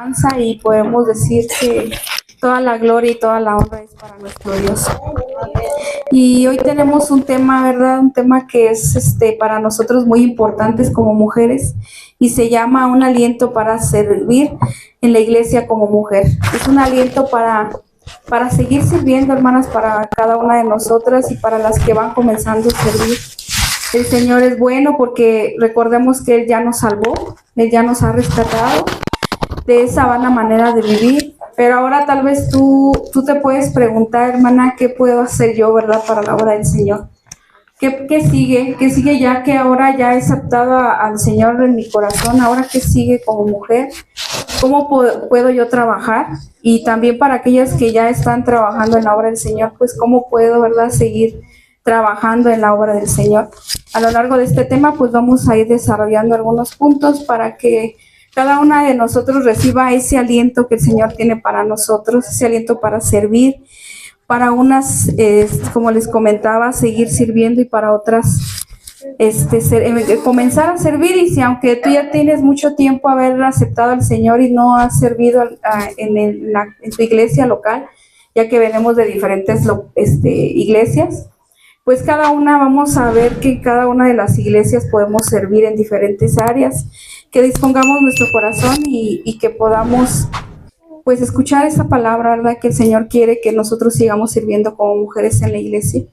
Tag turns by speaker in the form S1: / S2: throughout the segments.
S1: alabanza y podemos decir que toda la gloria y toda la honra es para nuestro Dios. Y hoy tenemos un tema, ¿verdad? Un tema que es para nosotros muy importante como mujeres y se llama un aliento para servir en la iglesia como mujer. Es un aliento para seguir sirviendo, hermanas, para cada una de nosotras y para las que van comenzando a servir. El Señor es bueno porque recordemos que Él ya nos salvó, Él ya nos ha rescatado de esa vana manera de vivir. Pero ahora tal vez tú te puedes preguntar, hermana, ¿qué puedo hacer yo, verdad, para la obra del Señor? ¿Qué sigue? ¿Qué sigue ya que ahora ya he aceptado al Señor en mi corazón? ¿Ahora qué sigue como mujer? ¿Cómo puedo yo trabajar? Y también para aquellas que ya están trabajando en la obra del Señor, pues ¿cómo puedo, verdad, seguir trabajando en la obra del Señor? A lo largo de este tema, pues vamos a ir desarrollando algunos puntos para que cada una de nosotros reciba ese aliento que el Señor tiene para nosotros, ese aliento para servir, para unas, como les comentaba, seguir sirviendo y para otras, comenzar a servir. Y si aunque tú ya tienes mucho tiempo haber aceptado al Señor y no has servido en tu iglesia local, ya que venimos de diferentes iglesias, pues cada una vamos a ver que cada una de las iglesias podemos servir en diferentes áreas, que dispongamos nuestro corazón y que podamos pues escuchar esa palabra, ¿verdad? Que el Señor quiere que nosotros sigamos sirviendo como mujeres en la iglesia.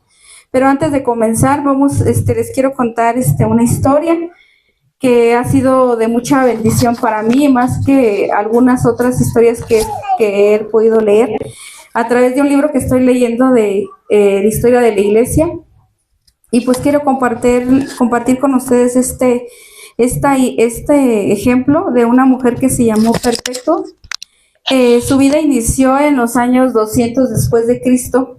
S1: Pero antes de comenzar, les quiero contar una historia que ha sido de mucha bendición para mí, más que algunas otras historias que he podido leer a través de un libro que estoy leyendo de la historia de la iglesia. Y pues quiero compartir con ustedes este ejemplo de una mujer que se llamó Perpetua. Su vida inició en los años 200 después de Cristo.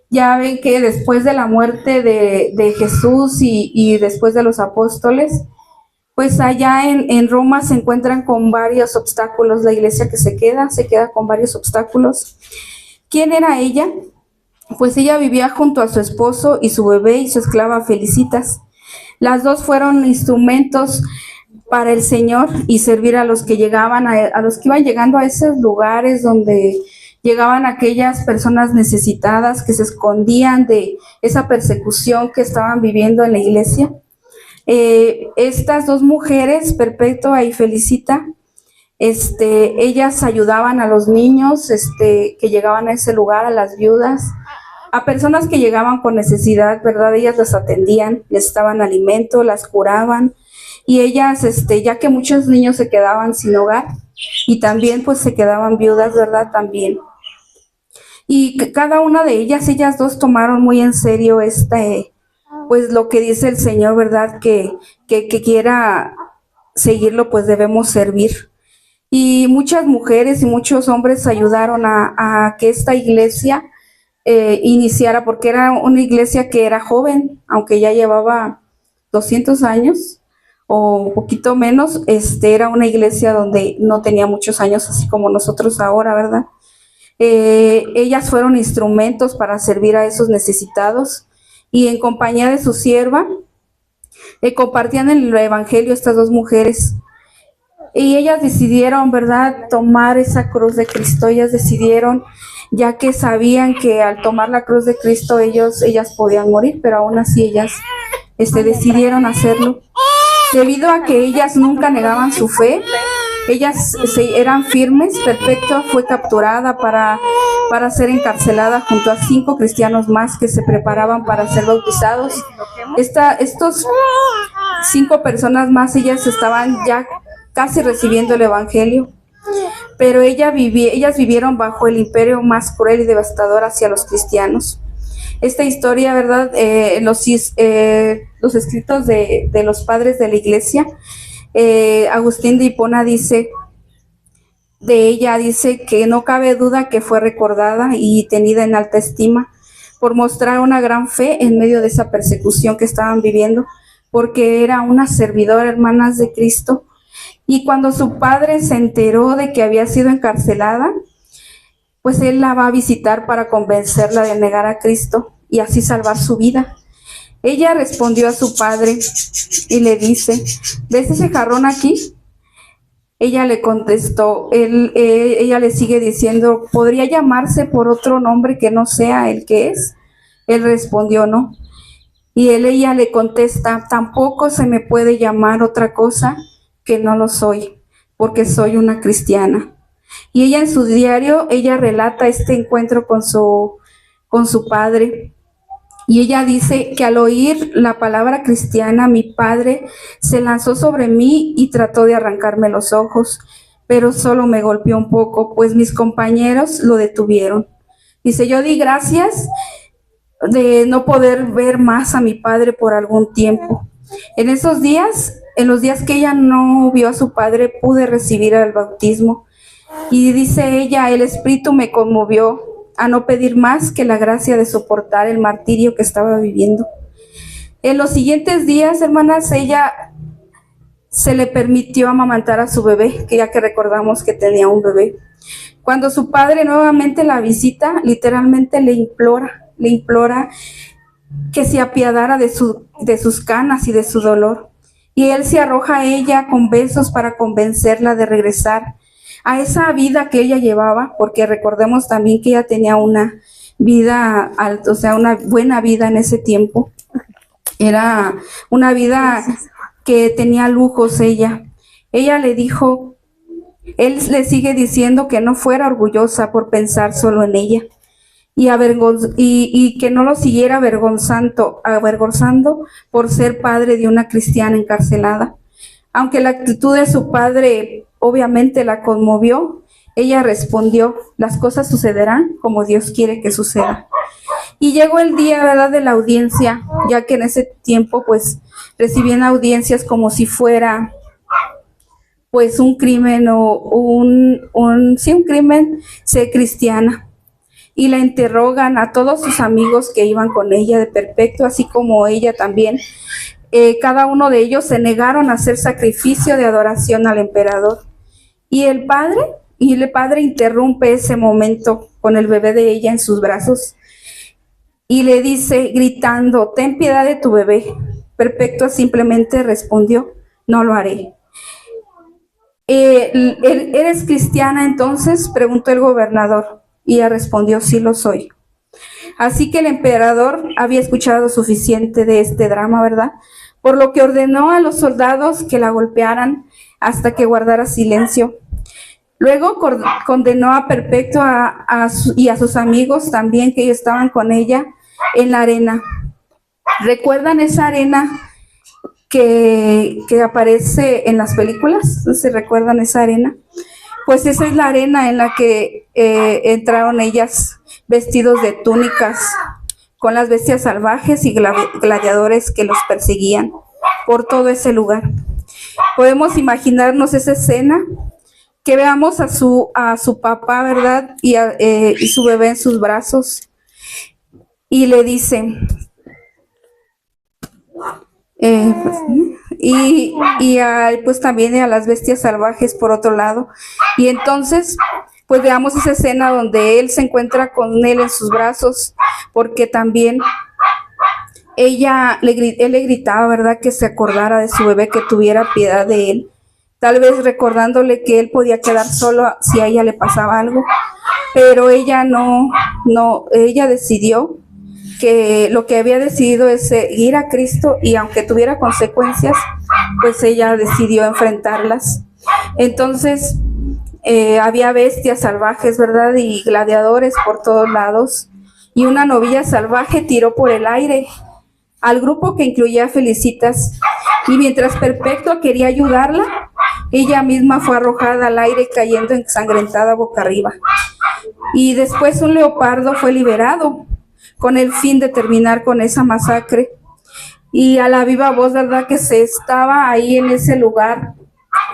S1: Ya ven que después de la muerte de Jesús y después de los apóstoles, pues allá en Roma se encuentran con varios obstáculos. La iglesia que se queda con varios obstáculos. ¿Quién era ella? Pues ella vivía junto a su esposo y su bebé y su esclava Felicitas. Las dos fueron instrumentos para el Señor y servir a los que llegaban, a los que iban llegando a esos lugares donde llegaban aquellas personas necesitadas que se escondían de esa persecución que estaban viviendo en la iglesia. Estas dos mujeres, Perpetua y Felicita, ellas ayudaban a los niños que llegaban a ese lugar, a las viudas, a personas que llegaban con necesidad, ¿verdad? Ellas las atendían, les daban alimento, las curaban, y ellas, ya que muchos niños se quedaban sin hogar, y también pues se quedaban viudas, ¿verdad? También. Y cada una de ellas dos tomaron muy en serio pues lo que dice el Señor, ¿verdad? Que quiera seguirlo, pues debemos servir. Y muchas mujeres y muchos hombres ayudaron a que esta iglesia iniciara, porque era una iglesia que era joven, aunque ya llevaba 200 años o un poquito menos. Era una iglesia donde no tenía muchos años, así como nosotros ahora, ¿verdad? Ellas fueron instrumentos para servir a esos necesitados y en compañía de su sierva compartían el evangelio estas dos mujeres. Y ellas decidieron, ¿verdad?, tomar esa cruz de Cristo. Ellas decidieron, ya que sabían que al tomar la cruz de Cristo ellas podían morir, pero aún así ellas decidieron hacerlo. Debido a que ellas nunca negaban su fe, ellas eran firmes. Perpetua fue capturada para ser encarcelada junto a 5 cristianos más que se preparaban para ser bautizados. Estos 5 personas más, ellas estaban ya casi recibiendo el evangelio, pero ellas vivieron bajo el imperio más cruel y devastador hacia los cristianos. Esta historia, ¿verdad? Los escritos de los padres de la iglesia, Agustín de Hipona dice de ella, dice que no cabe duda que fue recordada y tenida en alta estima por mostrar una gran fe en medio de esa persecución que estaban viviendo, porque era una servidora, hermanas, de Cristo. Y cuando su padre se enteró de que había sido encarcelada, pues él la va a visitar para convencerla de negar a Cristo y así salvar su vida. Ella respondió a su padre y le dice: ¿ves ese jarrón aquí? Ella le contestó, ella le sigue diciendo, ¿podría llamarse por otro nombre que no sea el que es? Él respondió, no. Y ella le contesta, tampoco se me puede llamar otra cosa que no lo soy, porque soy una cristiana. Y ella en su diario, ella relata este encuentro con su padre. Y ella dice que al oír la palabra cristiana, mi padre se lanzó sobre mí y trató de arrancarme los ojos, pero solo me golpeó un poco, pues mis compañeros lo detuvieron. Dice, yo di gracias de no poder ver más a mi padre por algún tiempo. En esos días, en los días que ella no vio a su padre, pude recibir el bautismo. Y dice ella, el Espíritu me conmovió a no pedir más que la gracia de soportar el martirio que estaba viviendo. En los siguientes días, hermanas, ella se le permitió amamantar a su bebé, que ya que recordamos que tenía un bebé. Cuando su padre nuevamente la visita, literalmente le implora que se apiadara de sus canas y de su dolor. Y él se arroja a ella con besos para convencerla de regresar a esa vida que ella llevaba, porque recordemos también que ella tenía una vida alta, o sea, una buena vida en ese tiempo. Era una vida que tenía lujos ella. Ella le dijo, él le sigue diciendo que no fuera orgullosa por pensar solo en ella y que no lo siguiera avergonzando por ser padre de una cristiana encarcelada. Aunque la actitud de su padre obviamente la conmovió, ella respondió, las cosas sucederán como Dios quiere que suceda. Y llegó el día, ¿verdad?, de la audiencia, ya que en ese tiempo pues recibían audiencias como si fuera pues un crimen o un crimen, ser cristiana. Y la interrogan a todos sus amigos que iban con ella de perpetuo, así como ella también. Cada uno de ellos se negaron a hacer sacrificio de adoración al emperador. Y el padre interrumpe ese momento con el bebé de ella en sus brazos y le dice, gritando, ten piedad de tu bebé. Perpetua simplemente respondió, no lo haré. ¿Eres cristiana entonces?, preguntó el gobernador, y ella respondió, sí lo soy. Así que el emperador había escuchado suficiente de este drama, ¿verdad?, por lo que ordenó a los soldados que la golpearan hasta que guardara silencio. Luego condenó a Perpetua y a sus amigos también, que ellos estaban con ella, en la arena. ¿Recuerdan esa arena que aparece en las películas? ¿Se recuerdan esa arena? Pues esa es la arena en la que entraron ellas vestidos de túnicas, con las bestias salvajes y gladiadores que los perseguían por todo ese lugar. Podemos imaginarnos esa escena, que veamos a su papá, ¿verdad?, y su bebé en sus brazos, y le dice, pues también a las bestias salvajes por otro lado. Y entonces pues veamos esa escena donde él se encuentra con él en sus brazos, porque también él le gritaba, ¿verdad?, que se acordara de su bebé, que tuviera piedad de él, tal vez recordándole que él podía quedar solo si a ella le pasaba algo. Pero ella ella decidió que lo que había decidido es seguir a Cristo, y aunque tuviera consecuencias, pues ella decidió enfrentarlas. Entonces había bestias salvajes, ¿verdad?, y gladiadores por todos lados, y una novilla salvaje tiró por el aire al grupo, que incluía a Felicitas, y mientras Perpetua quería ayudarla, ella misma fue arrojada al aire, cayendo ensangrentada boca arriba. Y después un leopardo fue liberado con el fin de terminar con esa masacre. Y a la viva voz, ¿verdad?, que se estaba ahí en ese lugar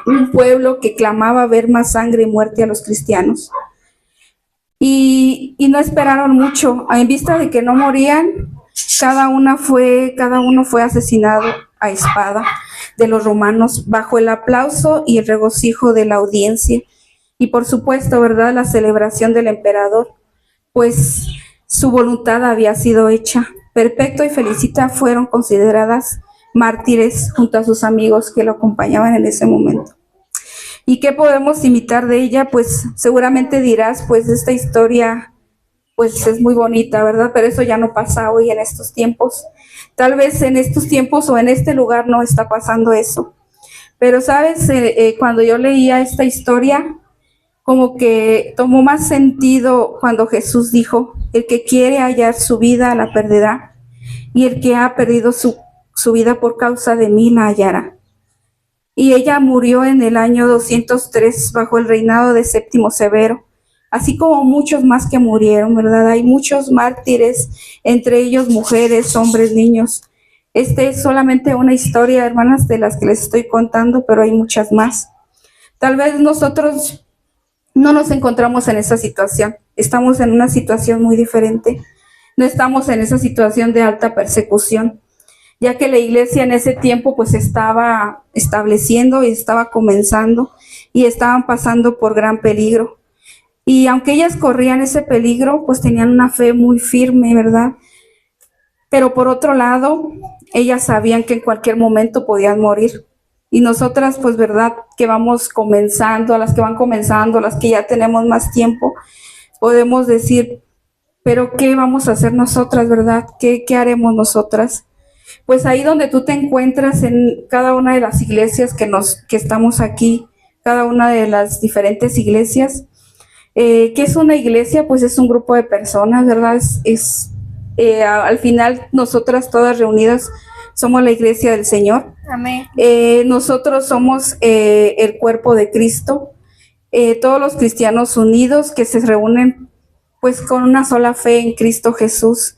S1: un pueblo que clamaba ver más sangre y muerte a los cristianos. Y no esperaron mucho. En vista de que no morían, cada uno fue asesinado a espada de los romanos, bajo el aplauso y el regocijo de la audiencia. Y por supuesto, ¿verdad?, la celebración del emperador, pues su voluntad había sido hecha. Perpetua y Felicita fueron consideradas mártires junto a sus amigos que lo acompañaban en ese momento. ¿Y qué podemos imitar de ella? Pues seguramente dirás, pues esta historia pues es muy bonita, ¿verdad? Pero eso ya no pasa hoy en estos tiempos. Tal vez en estos tiempos o en este lugar no está pasando eso. Pero, ¿sabes? Cuando yo leía esta historia, como que tomó más sentido cuando Jesús dijo, el que quiere hallar su vida la perderá, y el que ha perdido su vida por causa de mí la hallará. Y ella murió en el año 203 bajo el reinado de Séptimo Severo, así como muchos más que murieron, ¿verdad? Hay muchos mártires, entre ellos mujeres, hombres, niños. Este es solamente una historia, hermanas, de las que les estoy contando, pero hay muchas más. Tal vez nosotros no nos encontramos en esa situación, estamos en una situación muy diferente. No estamos en esa situación de alta persecución, ya que la iglesia en ese tiempo pues estaba estableciendo y estaba comenzando y estaban pasando por gran peligro. Y aunque ellas corrían ese peligro, pues tenían una fe muy firme, ¿verdad? Pero por otro lado, ellas sabían que en cualquier momento podían morir. Y nosotras, pues, ¿verdad? Que vamos comenzando, a las que van comenzando, a las que ya tenemos más tiempo, podemos decir, pero ¿qué vamos a hacer nosotras, verdad? ¿Qué haremos nosotras? Pues ahí donde tú te encuentras en cada una de las iglesias que estamos aquí, cada una de las diferentes iglesias. ¿Qué es una iglesia? Pues es un grupo de personas, ¿verdad? Al final nosotras todas reunidas somos la iglesia del Señor.
S2: Amén.
S1: Nosotros somos el cuerpo de Cristo, todos los cristianos unidos que se reúnen pues con una sola fe en Cristo Jesús.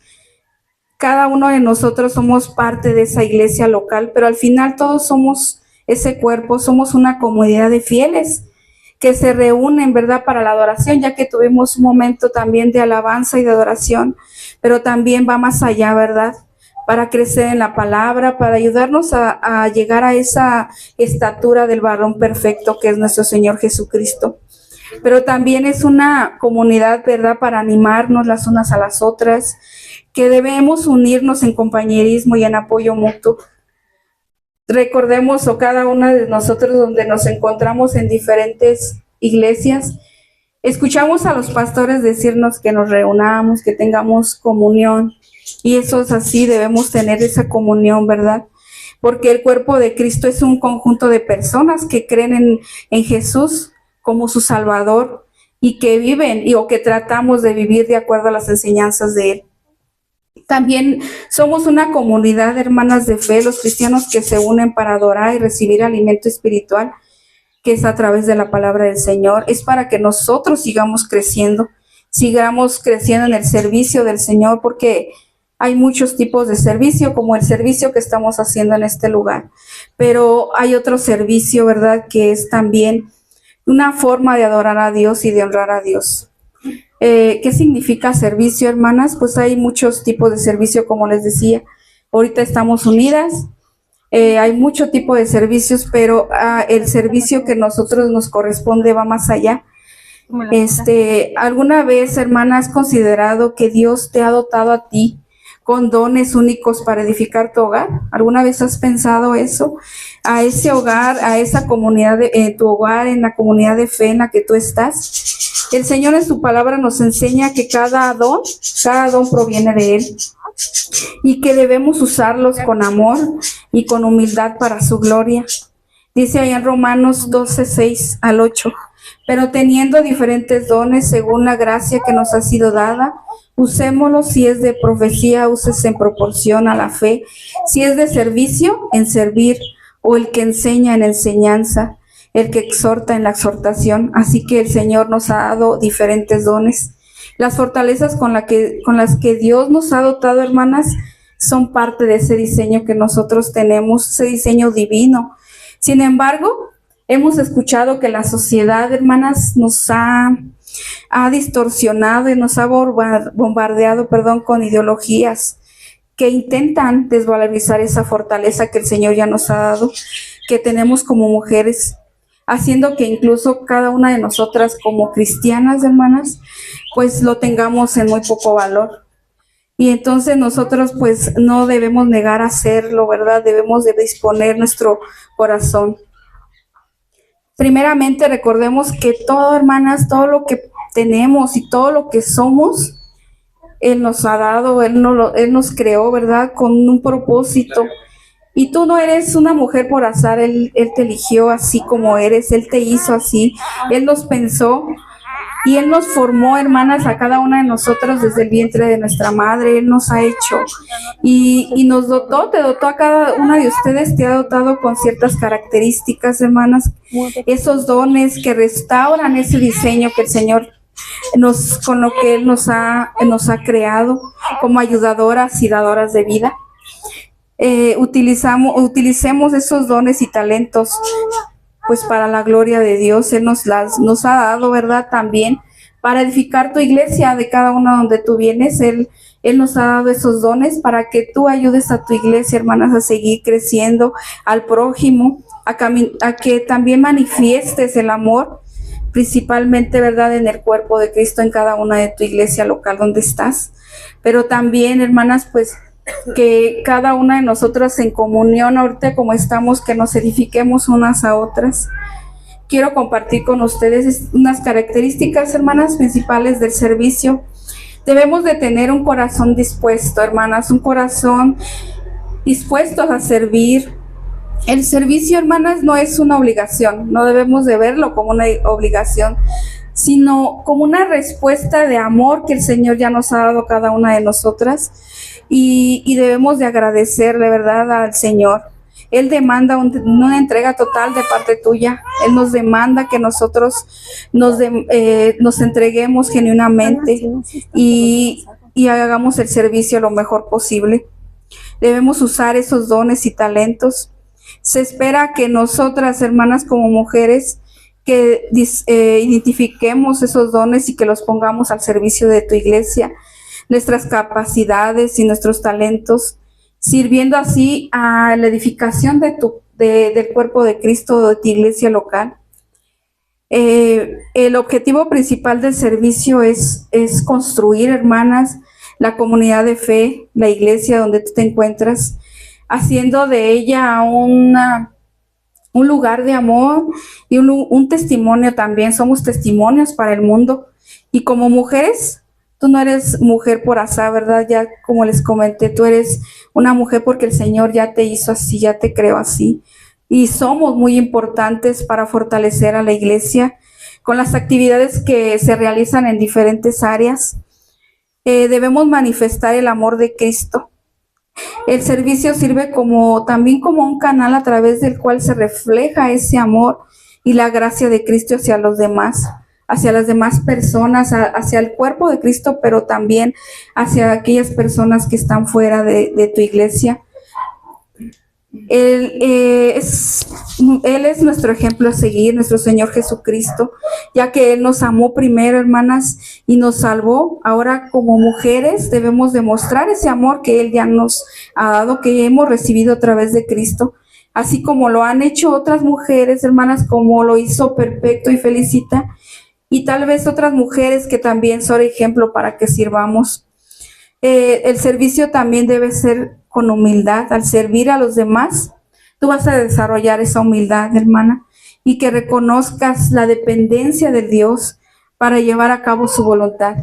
S1: Cada uno de nosotros somos parte de esa iglesia local, pero al final todos somos ese cuerpo, somos una comunidad de fieles que se reúnen, ¿verdad?, para la adoración, ya que tuvimos un momento también de alabanza y de adoración, pero también va más allá, ¿verdad?, para crecer en la palabra, para ayudarnos a llegar a esa estatura del varón perfecto que es nuestro Señor Jesucristo. Pero también es una comunidad, ¿verdad?, para animarnos las unas a las otras, que debemos unirnos en compañerismo y en apoyo mutuo. Recordemos, o cada una de nosotros donde nos encontramos en diferentes iglesias, escuchamos a los pastores decirnos que nos reunamos, que tengamos comunión, y eso es así, debemos tener esa comunión, ¿verdad? Porque el cuerpo de Cristo es un conjunto de personas que creen en Jesús como su Salvador y que viven o que tratamos de vivir de acuerdo a las enseñanzas de Él. También somos una comunidad de hermanas de fe, los cristianos que se unen para adorar y recibir alimento espiritual, que es a través de la palabra del Señor. Es para que nosotros sigamos creciendo en el servicio del Señor, porque hay muchos tipos de servicio, como el servicio que estamos haciendo en este lugar. Pero hay otro servicio, ¿verdad?, que es también una forma de adorar a Dios y de honrar a Dios. ¿Qué significa servicio, hermanas? Pues hay muchos tipos de servicio, como les decía. Ahorita estamos unidas, hay mucho tipo de servicios, pero el servicio que nosotros nos corresponde va más allá. ¿Alguna vez, hermana, has considerado que Dios te ha dotado a ti con dones únicos para edificar tu hogar? ¿Alguna vez has pensado eso? A ese hogar, a esa comunidad, tu hogar, en la comunidad de fe en la que tú estás. El Señor en su palabra nos enseña que cada don proviene de Él y que debemos usarlos con amor y con humildad para su gloria. Dice ahí en Romanos 12, 6 al 8, pero teniendo diferentes dones según la gracia que nos ha sido dada, usémoslos. Si es de profecía, úsese en proporción a la fe. Si es de servicio, en servir, o el que enseña en enseñanza, el que exhorta en la exhortación. Así que el Señor nos ha dado diferentes dones. Las fortalezas con las que Dios nos ha dotado, hermanas, son parte de ese diseño que nosotros tenemos, ese diseño divino. Sin embargo, hemos escuchado que la sociedad, hermanas, nos ha distorsionado y nos ha bombardeado, con ideologías que intentan desvalorizar esa fortaleza que el Señor ya nos ha dado, que tenemos como mujeres, haciendo que incluso cada una de nosotras como cristianas, hermanas, pues lo tengamos en muy poco valor. Y entonces nosotros pues no debemos negar a hacerlo, ¿verdad? Debemos de disponer nuestro corazón. Primeramente recordemos que todo, hermanas, todo lo que tenemos y todo lo que somos, Él nos ha dado, Él nos creó, ¿verdad? Con un propósito. Y tú no eres una mujer por azar, Él te eligió así como eres, Él te hizo así, Él nos pensó y Él nos formó, hermanas, a cada una de nosotros desde el vientre de nuestra madre. Él nos ha hecho y nos dotó, te dotó a cada una de ustedes, te ha dotado con ciertas características, hermanas, esos dones que restauran ese diseño que el Señor con lo que Él nos ha creado como ayudadoras y dadoras de vida. Utilicemos esos dones y talentos pues para la gloria de Dios. Él nos ha dado, ¿verdad? También para edificar tu iglesia de cada una donde tú vienes. Él nos ha dado esos dones para que tú ayudes a tu iglesia, hermanas, a seguir creciendo, al prójimo, a que también manifiestes el amor, principalmente, ¿verdad?, en el cuerpo de Cristo, en cada una de tu iglesia local donde estás. Pero también, hermanas, pues que cada una de nosotras en comunión ahorita como estamos, que nos edifiquemos unas a otras. Quiero compartir con ustedes unas características, hermanas, principales del servicio. Debemos de tener un corazón dispuesto, hermanas, un corazón dispuesto a servir. El servicio, hermanas, no es una obligación, no debemos de verlo como una obligación, sino como una respuesta de amor que el Señor ya nos ha dado a cada una de nosotras. Y debemos de agradecerle, ¿verdad?, al Señor. Él demanda una entrega total de parte tuya. Él nos demanda que nosotros nos entreguemos genuinamente y hagamos el servicio lo mejor posible. Debemos usar esos dones y talentos. Se espera que nosotras, hermanas, como mujeres, que identifiquemos esos dones y que los pongamos al servicio de tu iglesia, nuestras capacidades y nuestros talentos, sirviendo así a la edificación del cuerpo de Cristo, de tu iglesia local. El objetivo principal del servicio es construir, hermanas, la comunidad de fe, la iglesia donde tú te encuentras, haciendo de ella un lugar de amor y un testimonio también. Somos testimonios para el mundo. Y como mujeres, tú no eres mujer por azar, ¿verdad? Ya como les comenté, tú eres una mujer porque el Señor ya te hizo así, ya te creó así. Y somos muy importantes para fortalecer a la iglesia con las actividades que se realizan en diferentes áreas. Debemos manifestar el amor de Cristo. El servicio sirve también como un canal a través del cual se refleja ese amor y la gracia de Cristo hacia los demás, hacia las demás personas, hacia el cuerpo de Cristo, pero también hacia aquellas personas que están fuera de tu iglesia. Él es nuestro ejemplo a seguir, nuestro Señor Jesucristo, ya que Él nos amó primero, hermanas, y nos salvó. Ahora, como mujeres, debemos demostrar ese amor que Él ya nos ha dado, que hemos recibido a través de Cristo, así como lo han hecho otras mujeres, hermanas, como lo hizo Perfecto y Felicita, y tal vez otras mujeres que también son ejemplo para que sirvamos. El servicio también debe ser con humildad. Al servir a los demás, tú vas a desarrollar esa humildad, hermana, y que reconozcas la dependencia de Dios para llevar a cabo su voluntad.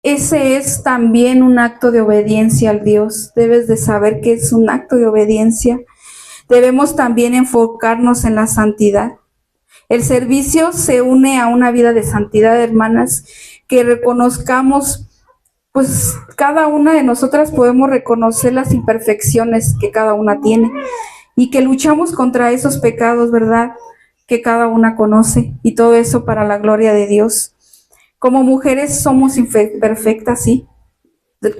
S1: Ese es también un acto de obediencia al Dios. Debes de saber que es un acto de obediencia. Debemos también enfocarnos en la santidad. El servicio se une a una vida de santidad, hermanas, que reconozcamos, pues cada una de nosotras podemos reconocer las imperfecciones que cada una tiene y que luchamos contra esos pecados, ¿verdad?, que cada una conoce, y todo eso para la gloria de Dios. Como mujeres somos imperfectas, sí.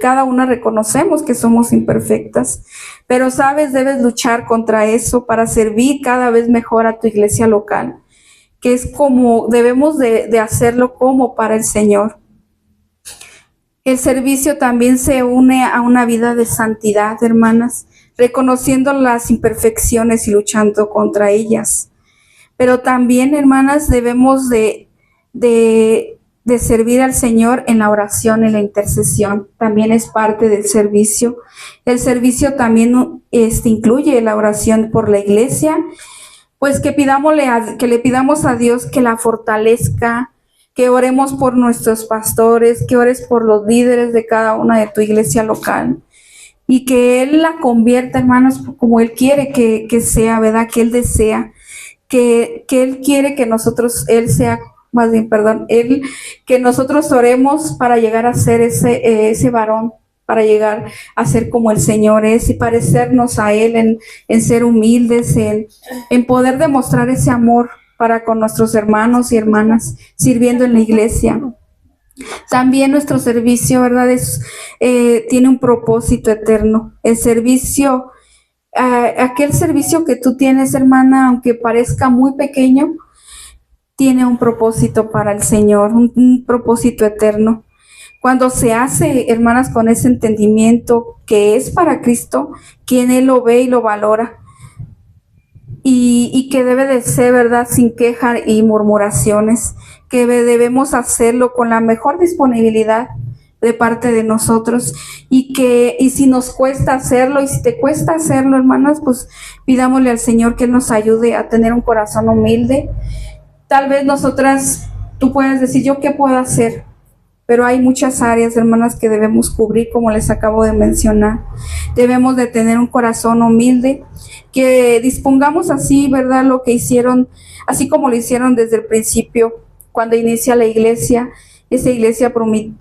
S1: Cada una reconocemos que somos imperfectas, pero sabes, debes luchar contra eso para servir cada vez mejor a tu iglesia local, que es como debemos de hacerlo como para el Señor. El servicio también se une a una vida de santidad, hermanas, reconociendo las imperfecciones y luchando contra ellas. Pero también, hermanas, debemos de servir al Señor en la oración, en la intercesión. También es parte del servicio. El servicio también incluye la oración por la iglesia, pues que le pidamos a Dios que la fortalezca, que oremos por nuestros pastores, que ores por los líderes de cada una de tu iglesia local y que Él la convierta, hermanos, como Él quiere que sea, ¿verdad? Que Él desea, que Él quiere que nosotros, Él sea, más bien, perdón, Él, que nosotros oremos para llegar a ser ese varón, para llegar a ser como el Señor es y parecernos a Él en ser humildes, en poder demostrar ese amor para con nuestros hermanos y hermanas, sirviendo en la iglesia. También nuestro servicio, ¿verdad? Tiene un propósito eterno. El servicio, aquel servicio que tú tienes, hermana, aunque parezca muy pequeño, tiene un propósito para el Señor, un propósito eterno. Cuando se hace, hermanas, con ese entendimiento que es para Cristo, quien Él lo ve y lo valora, y que debe de ser, ¿verdad?, sin queja y murmuraciones, que debemos hacerlo con la mejor disponibilidad de parte de nosotros, y si nos cuesta hacerlo, y si te cuesta hacerlo, hermanas, pues pidámosle al Señor que nos ayude a tener un corazón humilde. Tal vez nosotras, tú puedes decir, ¿yo qué puedo hacer? Pero hay muchas áreas, hermanas, que debemos cubrir, como les acabo de mencionar. Debemos de tener un corazón humilde, que dispongamos así, ¿verdad?, lo que hicieron, así como lo hicieron desde el principio, cuando inicia la iglesia, esa iglesia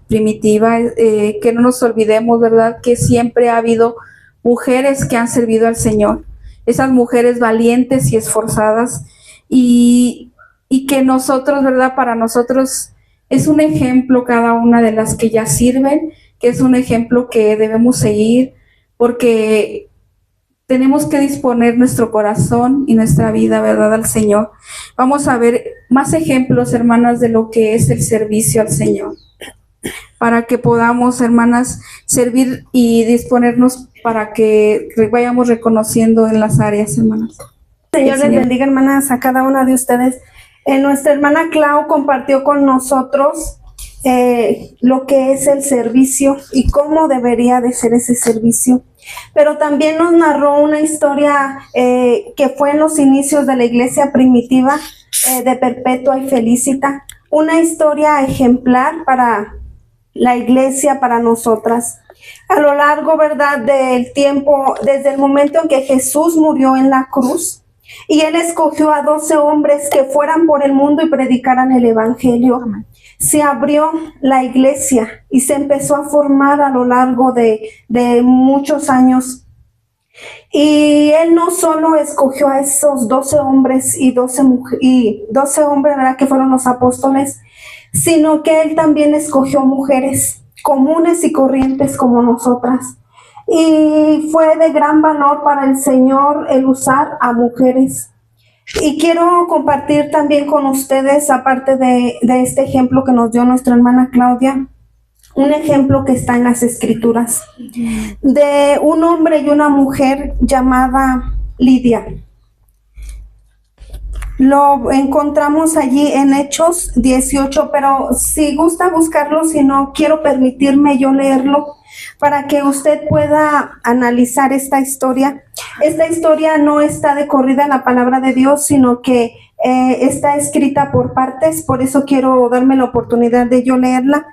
S1: primitiva, que no nos olvidemos, ¿verdad?, que siempre ha habido mujeres que han servido al Señor, esas mujeres valientes y esforzadas, y que nosotros, ¿verdad?, para nosotros es un ejemplo cada una de las que ya sirven, que es un ejemplo que debemos seguir, porque tenemos que disponer nuestro corazón y nuestra vida, ¿verdad?, al Señor. Vamos a ver más ejemplos, hermanas, de lo que es el servicio al Señor, para que podamos, hermanas, servir y disponernos para que vayamos reconociendo en las áreas, hermanas.
S2: Señor les bendiga, hermanas, a cada una de ustedes. Nuestra hermana Clau compartió con nosotros lo que es el servicio y cómo debería de ser ese servicio. Pero también nos narró una historia que fue en los inicios de la iglesia primitiva de Perpetua y Felicita. Una historia ejemplar para la iglesia, para nosotras. A lo largo, ¿verdad?, del tiempo, desde el momento en que Jesús murió en la cruz, y Él escogió a 12 hombres que fueran por el mundo y predicaran el evangelio. Se abrió la iglesia y se empezó a formar a lo largo de muchos años. Y Él no solo escogió a esos 12 hombres y 12 hombres, ¿verdad?, que fueron los apóstoles, sino que Él también escogió mujeres comunes y corrientes como nosotras. Y fue de gran valor para el Señor el usar a mujeres. Y quiero compartir también con ustedes, aparte de este ejemplo que nos dio nuestra hermana Claudia, un ejemplo que está en las Escrituras, de un hombre y una mujer llamada Lidia. Lo encontramos allí en Hechos 18, pero si gusta buscarlo, si no, quiero permitirme yo leerlo para que usted pueda analizar esta historia. Esta historia no está de corrida en la palabra de Dios, sino que está escrita por partes, por eso quiero darme la oportunidad de yo leerla.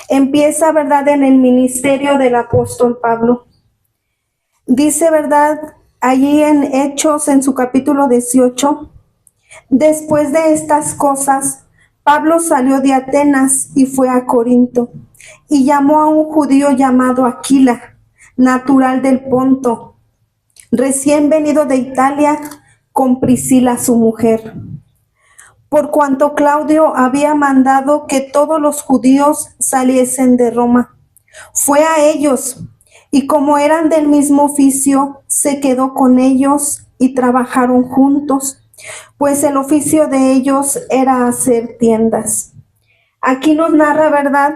S2: Empieza, ¿verdad?, en el ministerio del apóstol Pablo. Dice, ¿verdad?, allí en Hechos, en su capítulo 18, después de estas cosas, Pablo salió de Atenas y fue a Corinto, y llamó a un judío llamado Aquila, natural del Ponto, recién venido de Italia, con Priscila su mujer. Por cuanto Claudio había mandado que todos los judíos saliesen de Roma, fue a ellos, y como eran del mismo oficio, se quedó con ellos y trabajaron juntos, pues el oficio de ellos era hacer tiendas. Aquí nos narra, ¿verdad?,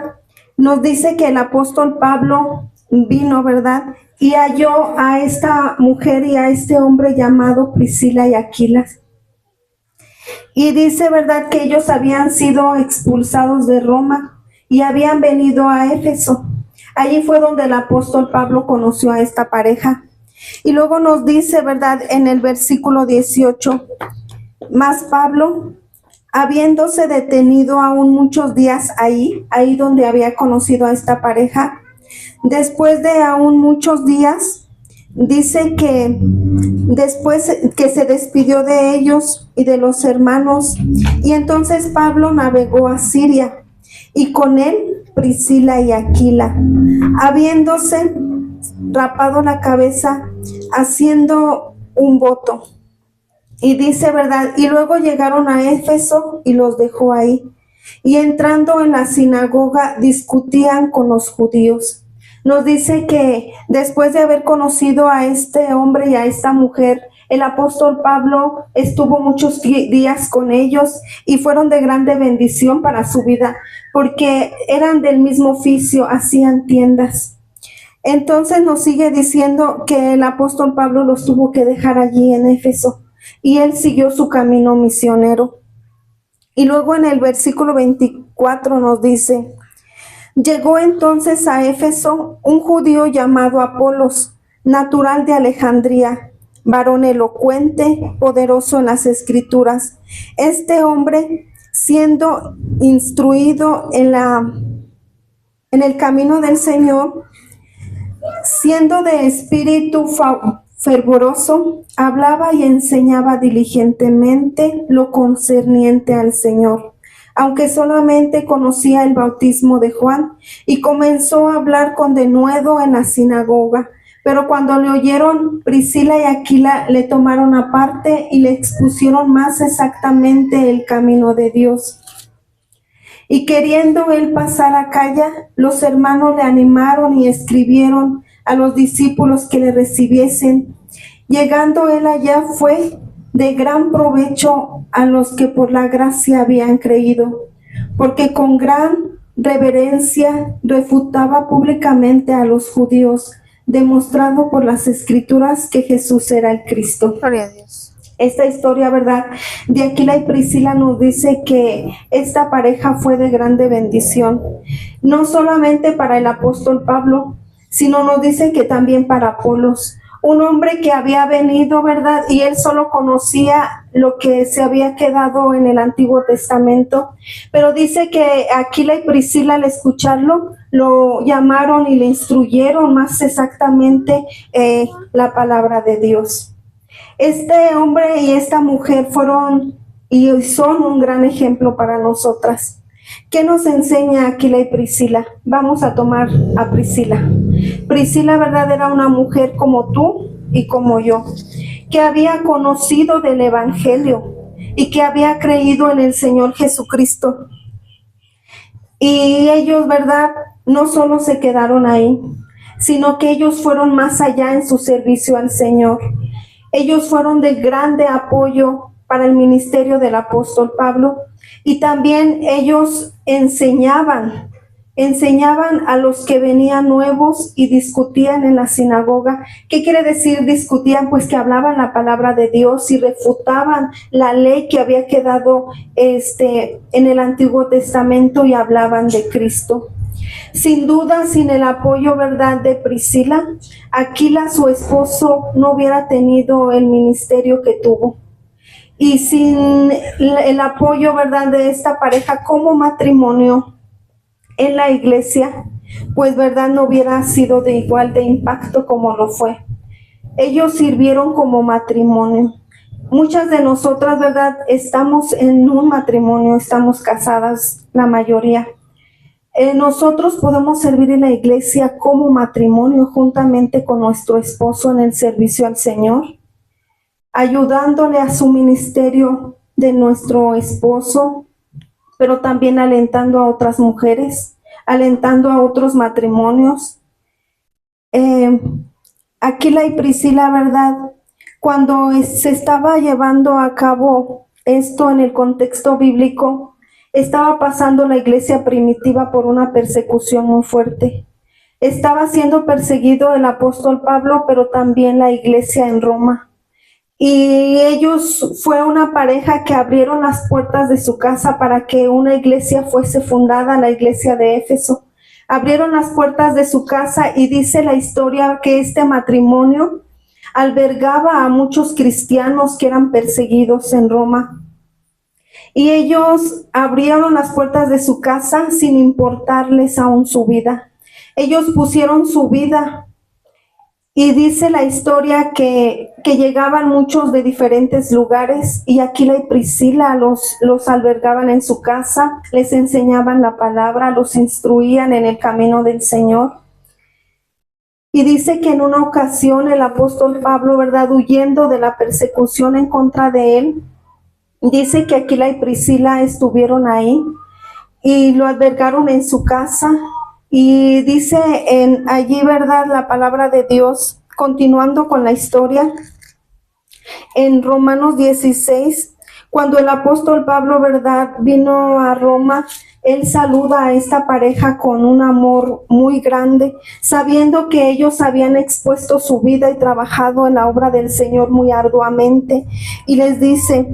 S2: nos dice que el apóstol Pablo vino, ¿verdad?, y halló a esta mujer y a este hombre llamado Priscila y Aquila. Y dice, ¿verdad?, que ellos habían sido expulsados de Roma y habían venido a Éfeso. Allí fue donde el apóstol Pablo conoció a esta pareja. Y luego nos dice, ¿verdad? En el versículo 18, más Pablo, habiéndose detenido aún muchos días ahí donde había conocido a esta pareja, después de aún muchos días, dice que después que se despidió de ellos y de los hermanos, y entonces Pablo navegó a Siria, y con él Priscila y Aquila, habiéndose rapado la cabeza, haciendo un voto. Y dice, ¿verdad? Y luego llegaron a Éfeso y los dejó ahí. Y entrando en la sinagoga discutían con los judíos. Nos dice que después de haber conocido a este hombre y a esta mujer, el apóstol Pablo estuvo muchos días con ellos y fueron de grande bendición para su vida, porque eran del mismo oficio, hacían tiendas. Entonces nos sigue diciendo que el apóstol Pablo los tuvo que dejar allí en Éfeso y él siguió su camino misionero. Y luego en el versículo 24 nos dice, llegó entonces a Éfeso un judío llamado Apolos, natural de Alejandría, varón elocuente, poderoso en las escrituras. Este hombre, siendo instruido en el camino del Señor, siendo de espíritu fervoroso, hablaba y enseñaba diligentemente lo concerniente al Señor, aunque solamente conocía el bautismo de Juan, y comenzó a hablar con denuedo en la sinagoga. Pero cuando le oyeron, Priscila y Aquila le tomaron aparte y le expusieron más exactamente el camino de Dios. Y queriendo él pasar a Acaya, los hermanos le animaron y escribieron a los discípulos que le recibiesen. Llegando él allá, fue de gran provecho a los que por la gracia habían creído, porque con gran reverencia refutaba públicamente a los judíos, demostrando por las escrituras que Jesús era el Cristo.
S1: Gloria a Dios.
S2: Esta historia, ¿verdad?, de Aquila y Priscila nos dice que esta pareja fue de grande bendición, no solamente para el apóstol Pablo, sino nos dice que también para Apolos, un hombre que había venido, ¿verdad?, y él solo conocía lo que se había quedado en el Antiguo Testamento, pero dice que Aquila y Priscila al escucharlo, lo llamaron y le instruyeron más exactamente la palabra de Dios. Este hombre y esta mujer fueron y son un gran ejemplo para nosotras. ¿Qué nos enseña Aquila y Priscila? Vamos a tomar a Priscila. Priscila, ¿verdad?, era una mujer como tú y como yo, que había conocido del Evangelio y que había creído en el Señor Jesucristo. Y ellos, ¿verdad?, no solo se quedaron ahí, sino que ellos fueron más allá en su servicio al Señor. Ellos fueron de grande apoyo para el ministerio del apóstol Pablo, y también ellos enseñaban a los que venían nuevos y discutían en la sinagoga. ¿Qué quiere decir discutían? Pues que hablaban la palabra de Dios y refutaban la ley que había quedado en el Antiguo Testamento y hablaban de Cristo. Sin duda, sin el apoyo, ¿verdad?, de Priscila, Aquila, su esposo, no hubiera tenido el ministerio que tuvo. Y sin el apoyo, ¿verdad?, de esta pareja como matrimonio en la iglesia, pues, ¿verdad?, no hubiera sido de igual de impacto como lo fue. Ellos sirvieron como matrimonio. Muchas de nosotras, ¿verdad?, estamos en un matrimonio, estamos casadas, la mayoría. Nosotros podemos servir en la iglesia como matrimonio juntamente con nuestro esposo en el servicio al Señor, ayudándole a su ministerio de nuestro esposo, pero también alentando a otras mujeres, alentando a otros matrimonios. Aquila y Priscila, ¿verdad?, cuando se estaba llevando a cabo esto en el contexto bíblico, estaba pasando la iglesia primitiva por una persecución muy fuerte. Estaba siendo perseguido el apóstol Pablo, pero también la iglesia en Roma. Y ellos fue una pareja que abrieron las puertas de su casa para que una iglesia fuese fundada, la iglesia de Éfeso. Abrieron las puertas de su casa y dice la historia que este matrimonio albergaba a muchos cristianos que eran perseguidos en Roma. Y ellos abrieron las puertas de su casa sin importarles aún su vida. Ellos pusieron su vida. Y dice la historia que llegaban muchos de diferentes lugares y Aquila y Priscila los albergaban en su casa, les enseñaban la palabra, los instruían en el camino del Señor. Y dice que en una ocasión el apóstol Pablo, ¿verdad?, huyendo de la persecución en contra de él, dice que Aquila y Priscila estuvieron ahí y lo albergaron en su casa. Y dice allí, ¿verdad?, la palabra de Dios, continuando con la historia, en Romanos 16, cuando el apóstol Pablo, ¿verdad?, vino a Roma, él saluda a esta pareja con un amor muy grande, sabiendo que ellos habían expuesto su vida y trabajado en la obra del Señor muy arduamente. Y les dice: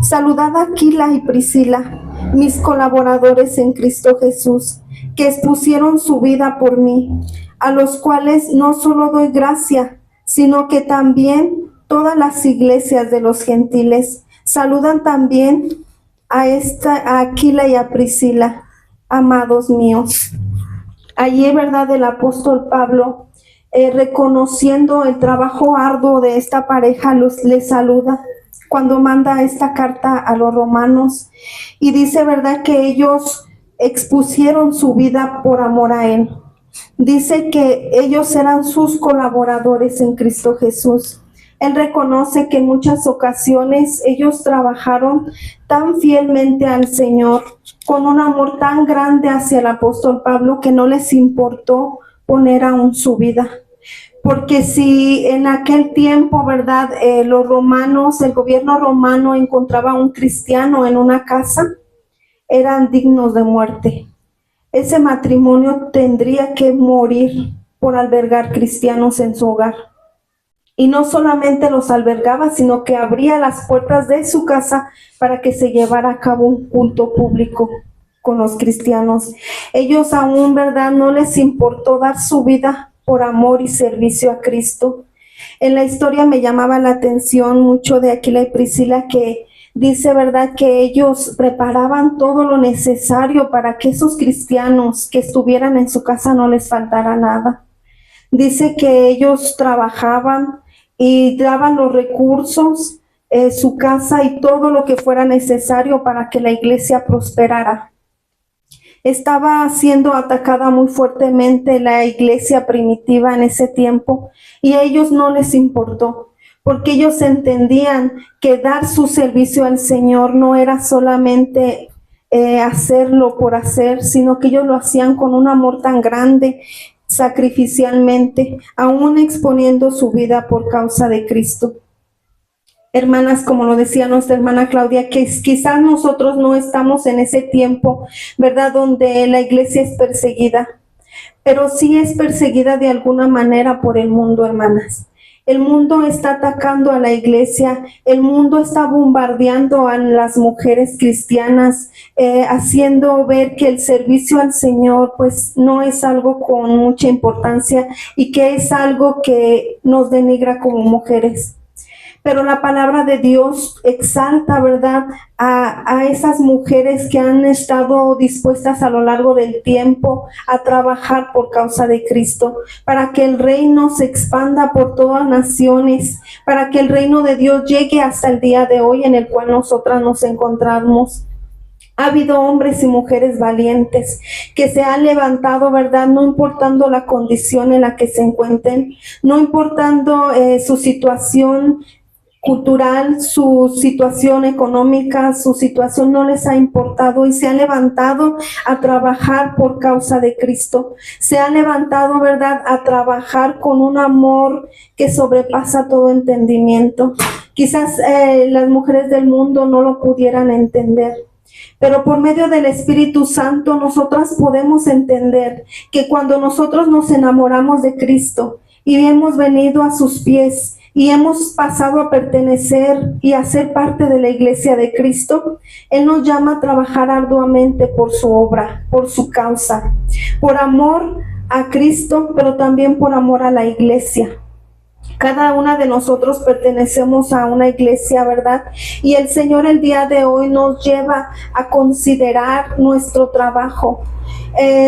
S2: saludad a Aquila y Priscila, mis colaboradores en Cristo Jesús, que expusieron su vida por mí, a los cuales no solo doy gracia, sino que también todas las iglesias de los gentiles saludan también a Aquila y a Priscila, amados míos. Allí, ¿verdad?, el apóstol Pablo, reconociendo el trabajo arduo de esta pareja, les saluda cuando manda esta carta a los romanos, y dice, ¿verdad?, que ellos expusieron su vida por amor a él. Dice que ellos eran sus colaboradores en Cristo Jesús. Él reconoce que en muchas ocasiones ellos trabajaron tan fielmente al Señor, con un amor tan grande hacia el apóstol Pablo, que no les importó poner aún su vida. Porque si en aquel tiempo, ¿verdad?, los romanos, el gobierno romano encontraba a un cristiano en una casa, eran dignos de muerte. Ese matrimonio tendría que morir por albergar cristianos en su hogar. Y no solamente los albergaba, sino que abría las puertas de su casa para que se llevara a cabo un culto público con los cristianos. Ellos aún, ¿verdad?, no les importó dar su vida por amor y servicio a Cristo. En la historia me llamaba la atención mucho de Aquila y Priscila, que dice, ¿verdad?, que ellos preparaban todo lo necesario para que esos cristianos que estuvieran en su casa no les faltara nada. Dice que ellos trabajaban y daban los recursos, su casa y todo lo que fuera necesario para que la iglesia prosperara. Estaba siendo atacada muy fuertemente la iglesia primitiva en ese tiempo, y a ellos no les importó, porque ellos entendían que dar su servicio al Señor no era solamente hacerlo por hacer, sino que ellos lo hacían con un amor tan grande, sacrificialmente, aún exponiendo su vida por causa de Cristo. Hermanas, como lo decía nuestra hermana Claudia, que quizás nosotros no estamos en ese tiempo, ¿verdad?, donde la iglesia es perseguida, pero sí es perseguida de alguna manera por el mundo, hermanas. El mundo está atacando a la iglesia, el mundo está bombardeando a las mujeres cristianas, haciendo ver que el servicio al Señor pues no es algo con mucha importancia y que es algo que nos denigra como mujeres. Pero la palabra de Dios exalta, ¿verdad?, a esas mujeres que han estado dispuestas a lo largo del tiempo a trabajar por causa de Cristo, para que el reino se expanda por todas naciones, para que el reino de Dios llegue hasta el día de hoy en el cual nosotras nos encontramos. Ha habido hombres y mujeres valientes que se han levantado, ¿verdad?, no importando la condición en la que se encuentren, no importando su situación cultural, su situación económica, su situación no les ha importado, y se han levantado a trabajar por causa de Cristo. Se han levantado, ¿verdad?, a trabajar con un amor que sobrepasa todo entendimiento. Quizás las mujeres del mundo no lo pudieran entender, pero por medio del Espíritu Santo nosotras podemos entender que cuando nosotros nos enamoramos de Cristo y hemos venido a sus pies y hemos pasado a pertenecer y a ser parte de la iglesia de Cristo, Él nos llama a trabajar arduamente por su obra, por su causa, por amor a Cristo, pero también por amor a la iglesia. Cada una de nosotros pertenecemos a una iglesia, ¿verdad? Y el Señor el día de hoy nos lleva a considerar nuestro trabajo,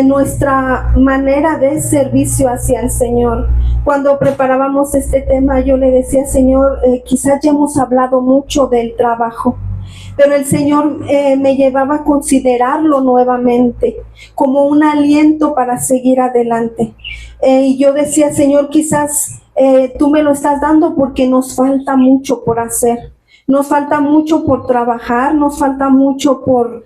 S2: nuestra manera de servicio hacia el Señor. Cuando preparábamos este tema, yo le decía, Señor, quizás ya hemos hablado mucho del trabajo, pero el Señor me llevaba a considerarlo nuevamente como un aliento para seguir adelante. Y yo decía, Señor, quizás tú me lo estás dando porque nos falta mucho por hacer, nos falta mucho por trabajar, nos falta mucho por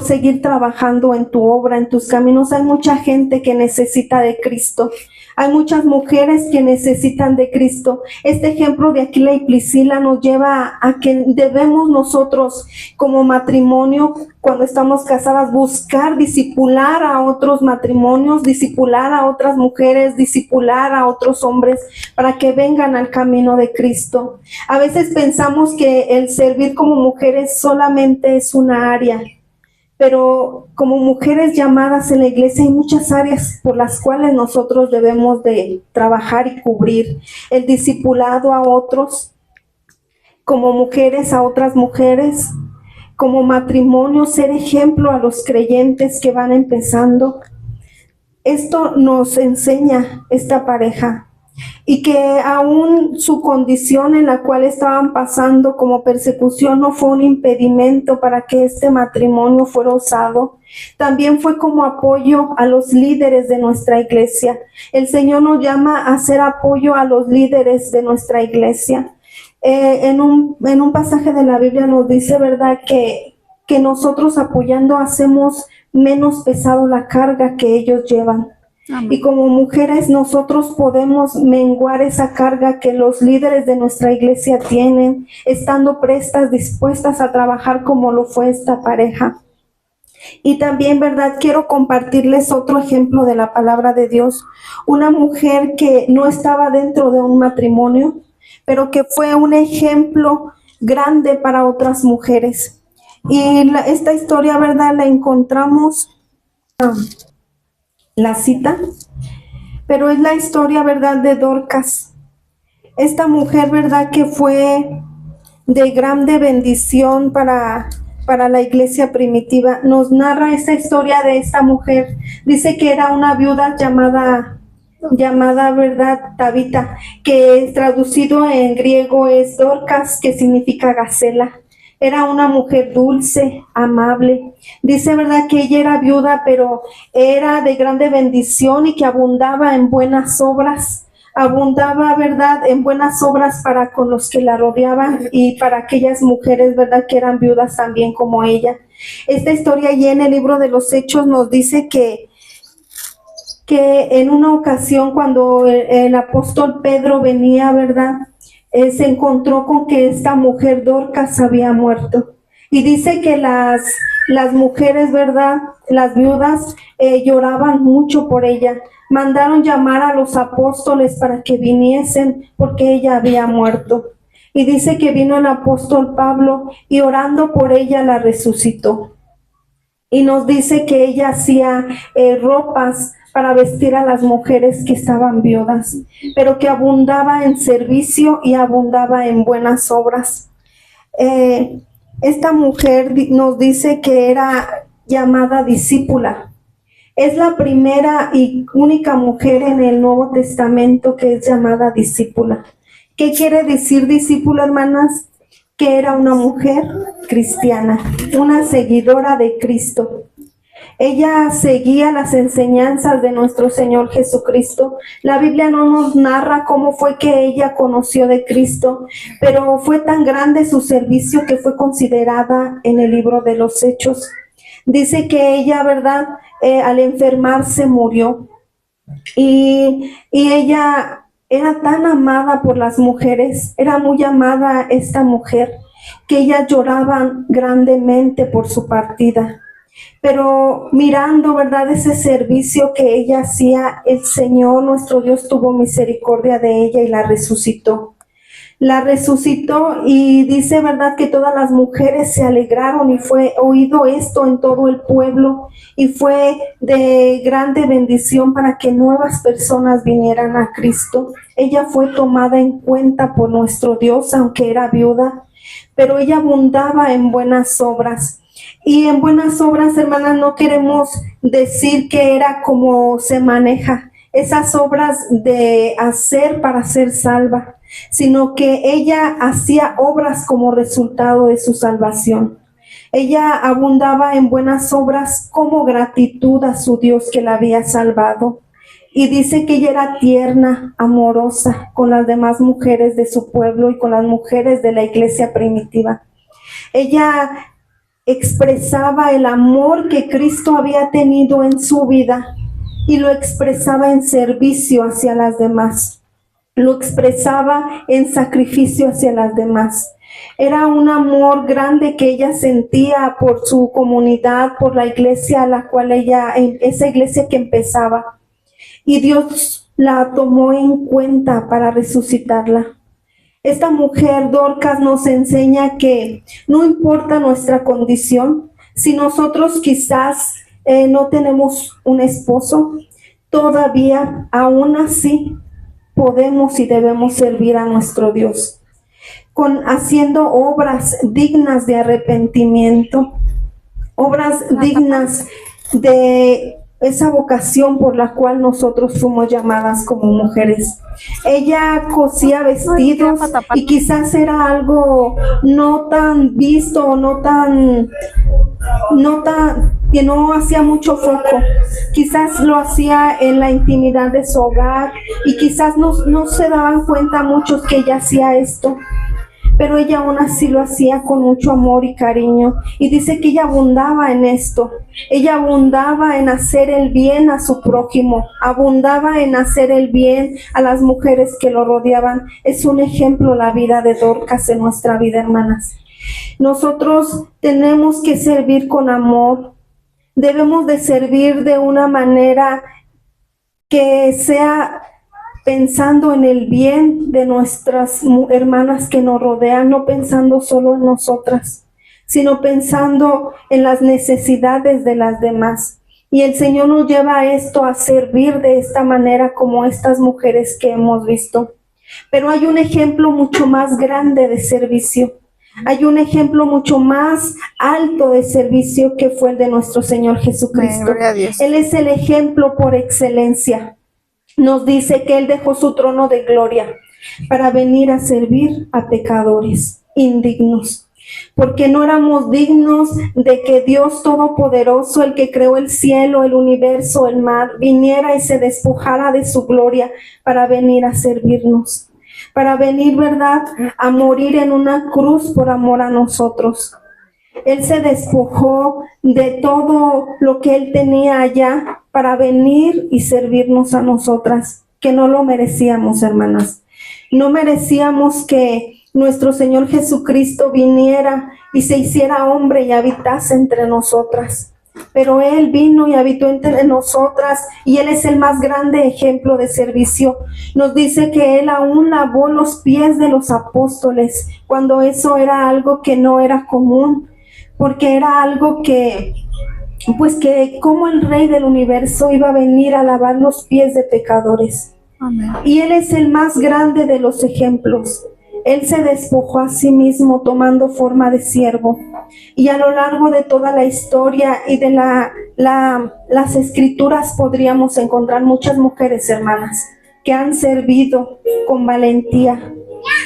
S2: seguir trabajando en tu obra, en tus caminos. Hay mucha gente que necesita de Cristo. Hay muchas mujeres que necesitan de Cristo. Este ejemplo de Aquila y Priscila nos lleva a que debemos nosotros como matrimonio, cuando estamos casadas, buscar discipular a otros matrimonios, discipular a otras mujeres, discipular a otros hombres para que vengan al camino de Cristo. A veces pensamos que el servir como mujeres solamente es una área, pero como mujeres llamadas en la iglesia hay muchas áreas por las cuales nosotros debemos de trabajar y cubrir. El discipulado a otros, como mujeres a otras mujeres, como matrimonio, ser ejemplo a los creyentes que van empezando. Esto nos enseña esta pareja. Y que aún su condición en la cual estaban pasando como persecución no fue un impedimento para que este matrimonio fuera usado. También fue como apoyo a los líderes de nuestra iglesia. El Señor nos llama a hacer apoyo a los líderes de nuestra iglesia. En un pasaje de la Biblia nos dice, ¿verdad?, que nosotros apoyando hacemos menos pesado la carga que ellos llevan. Amén. Y como mujeres nosotros podemos menguar esa carga que los líderes de nuestra iglesia tienen, estando prestas, dispuestas a trabajar como lo fue esta pareja. Y también, ¿verdad?, quiero compartirles otro ejemplo de la palabra de Dios. Una mujer que no estaba dentro de un matrimonio, pero que fue un ejemplo grande para otras mujeres. Y esta historia, ¿verdad?, la encontramos... la cita, pero es la historia, ¿verdad?, de Dorcas. Esta mujer, ¿verdad?, que fue de grande bendición para la iglesia primitiva. Nos narra esta historia de esta mujer. Dice que era una viuda llamada, ¿verdad?, Tabita, que traducido en griego es Dorcas, que significa gacela. Era una mujer dulce, amable. Dice, ¿verdad?, que ella era viuda, pero era de grande bendición y que abundaba en buenas obras. Abundaba, ¿verdad?, en buenas obras para con los que la rodeaban y para aquellas mujeres, ¿verdad?, que eran viudas también como ella. Esta historia allí en el libro de los Hechos nos dice que en una ocasión cuando el apóstol Pedro venía, ¿verdad?, se encontró con que esta mujer Dorcas había muerto. Y dice que las mujeres, ¿verdad?, las viudas, lloraban mucho por ella. Mandaron llamar a los apóstoles para que viniesen porque ella había muerto. Y dice que vino el apóstol Pablo y orando por ella la resucitó. Y nos dice que ella hacía ropas para vestir a las mujeres que estaban viudas, pero que abundaba en servicio y abundaba en buenas obras. Esta mujer nos dice que era llamada discípula. Es la primera y única mujer en el Nuevo Testamento que es llamada discípula. ¿Qué quiere decir discípula, hermanas? Que era una mujer cristiana, una seguidora de Cristo. Ella seguía las enseñanzas de nuestro Señor Jesucristo. La Biblia no nos narra cómo fue que ella conoció de Cristo, pero fue tan grande su servicio que fue considerada en el libro de los Hechos. Dice que ella, ¿verdad?, al enfermarse murió. Y ella era tan amada por las mujeres, era muy amada esta mujer, que ellas lloraban grandemente por su partida. Pero mirando, ¿verdad?, ese servicio que ella hacía, el Señor nuestro Dios tuvo misericordia de ella y la resucitó. la resucitó y dice, ¿verdad?, que todas las mujeres se alegraron y fue oído esto en todo el pueblo y fue de grande bendición para que nuevas personas vinieran a Cristo. Ella fue tomada en cuenta por nuestro Dios, aunque era viuda, pero ella abundaba en buenas obras. Y en buenas obras, hermanas, no queremos decir que era como se maneja esas obras de hacer para ser salva, sino que ella hacía obras como resultado de su salvación. Ella abundaba en buenas obras como gratitud a su Dios que la había salvado. Y dice que ella era tierna, amorosa con las demás mujeres de su pueblo y con las mujeres de la iglesia primitiva. Ella expresaba el amor que Cristo había tenido en su vida y lo expresaba en servicio hacia las demás. Lo expresaba en sacrificio hacia las demás. Era un amor grande que ella sentía por su comunidad, por la iglesia a la cual esa iglesia que empezaba. Y Dios la tomó en cuenta para resucitarla. Esta mujer, Dorcas, nos enseña que no importa nuestra condición, si nosotros quizás no tenemos un esposo, todavía aún así podemos y debemos servir a nuestro Dios, haciendo obras dignas de arrepentimiento, obras dignas de esa vocación por la cual nosotros fuimos llamadas como mujeres. Ella cosía vestidos y quizás era algo no tan visto, que no hacía mucho foco. Quizás lo hacía en la intimidad de su hogar y quizás no se daban cuenta muchos que ella hacía esto. Pero ella aún así lo hacía con mucho amor y cariño. Y dice que ella abundaba en esto. Ella abundaba en hacer el bien a su prójimo. Abundaba en hacer el bien a las mujeres que lo rodeaban. Es un ejemplo la vida de Dorcas en nuestra vida, hermanas. Nosotros tenemos que servir con amor. Debemos de servir de una manera que sea pensando en el bien de nuestras hermanas que nos rodean, no pensando solo en nosotras, sino pensando en las necesidades de las demás. Y el Señor nos lleva a esto, a servir de esta manera como estas mujeres que hemos visto. Pero hay un ejemplo mucho más grande de servicio. Hay un ejemplo mucho más alto de servicio que fue el de nuestro Señor Jesucristo.
S1: Gloria a Dios.
S2: Él es el ejemplo por excelencia. Nos dice que Él dejó su trono de gloria para venir a servir a pecadores indignos, porque no éramos dignos de que Dios Todopoderoso, el que creó el cielo, el universo, el mar, viniera y se despojara de su gloria para venir a servirnos, para venir, ¿verdad?, a morir en una cruz por amor a nosotros. Él se despojó de todo lo que Él tenía allá para venir y servirnos a nosotras, que no lo merecíamos, hermanas. No merecíamos que nuestro Señor Jesucristo viniera y se hiciera hombre y habitase entre nosotras. Pero Él vino y habitó entre nosotras y Él es el más grande ejemplo de servicio. Nos dice que Él aún lavó los pies de los apóstoles, cuando eso era algo que no era común, porque era algo que como el Rey del universo iba a venir a lavar los pies de pecadores.
S1: Amén.
S2: Y Él es el más grande de los ejemplos. Él se despojó a sí mismo tomando forma de siervo. Y a lo largo de toda la historia y de las escrituras podríamos encontrar muchas mujeres, hermanas, que han servido con valentía,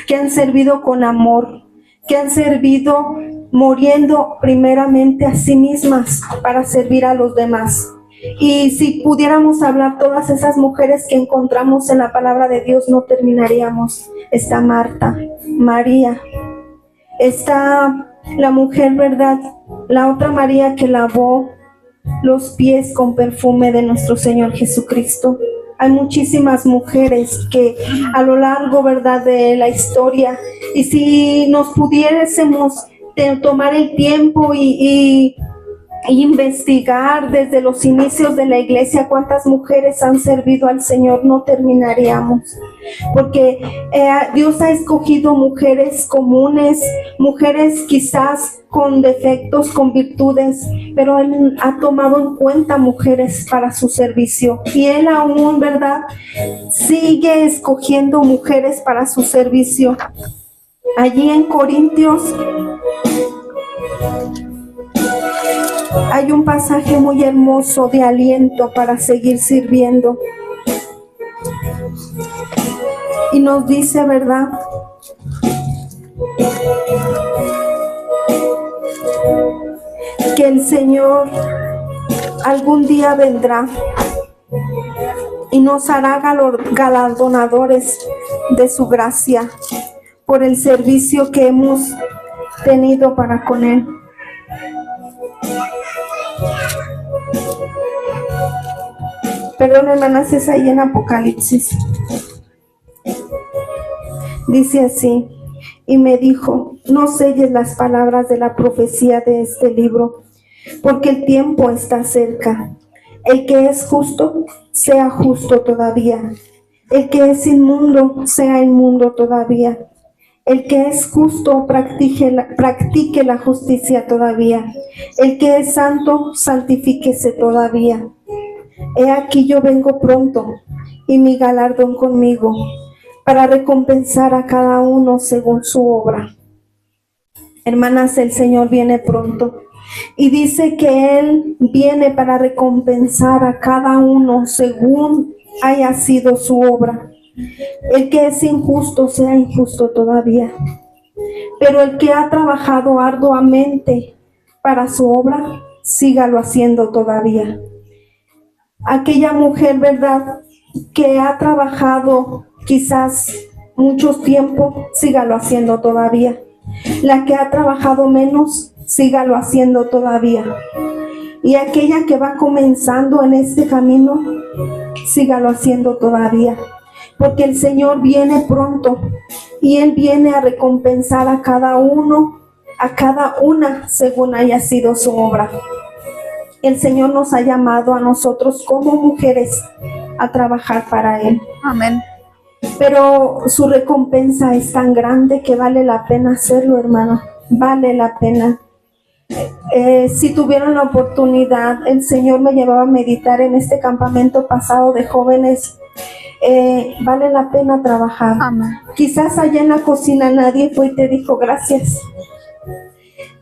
S2: que han servido con amor, que han servido muriendo primeramente a sí mismas para servir a los demás. Y si pudiéramos hablar todas esas mujeres que encontramos en la palabra de Dios, no terminaríamos. Está Marta, María, está la mujer, ¿verdad?, la otra María que lavó los pies con perfume de nuestro Señor Jesucristo. Hay muchísimas mujeres que a lo largo, ¿verdad?, de la historia, y si nos pudiésemos tomar el tiempo y investigar desde los inicios de la iglesia cuántas mujeres han servido al Señor, no terminaríamos. Porque Dios ha escogido mujeres comunes, mujeres quizás con defectos, con virtudes, pero Él ha tomado en cuenta mujeres para su servicio. Y Él aún, ¿verdad?, sigue escogiendo mujeres para su servicio. Allí en Corintios hay un pasaje muy hermoso de aliento para seguir sirviendo. Y nos dice, ¿verdad?, que el Señor algún día vendrá y nos hará galardonadores de su gracia por el servicio que hemos tenido para con Él. Perdón, hermanas, es ahí en Apocalipsis. Dice así: y me dijo, no selles las palabras de la profecía de este libro, porque el tiempo está cerca. El que es justo, sea justo todavía. El que es inmundo, sea inmundo todavía. El que es justo, practique la justicia todavía. El que es santo, santifíquese todavía. He aquí yo vengo pronto, y mi galardón conmigo, para recompensar a cada uno según su obra. Hermanas, el Señor viene pronto. Y dice que Él viene para recompensar a cada uno según haya sido su obra. El que es injusto, sea injusto todavía. Pero el que ha trabajado arduamente para su obra, sígalo haciendo todavía. Aquella mujer, ¿verdad?, que ha trabajado quizás mucho tiempo, sígalo haciendo todavía. La que ha trabajado menos, sígalo haciendo todavía. Y aquella que va comenzando en este camino, sígalo haciendo todavía. Porque el Señor viene pronto y Él viene a recompensar a cada uno, a cada una, según haya sido su obra. El Señor nos ha llamado a nosotros como mujeres a trabajar para Él.
S1: Amén.
S2: Pero su recompensa es tan grande que vale la pena hacerlo, hermano. Vale la pena. Si tuvieron la oportunidad, el Señor me llevaba a meditar en este campamento pasado de jóvenes. Vale la pena trabajar.
S1: Amén.
S2: Quizás allá en la cocina nadie fue y te dijo gracias.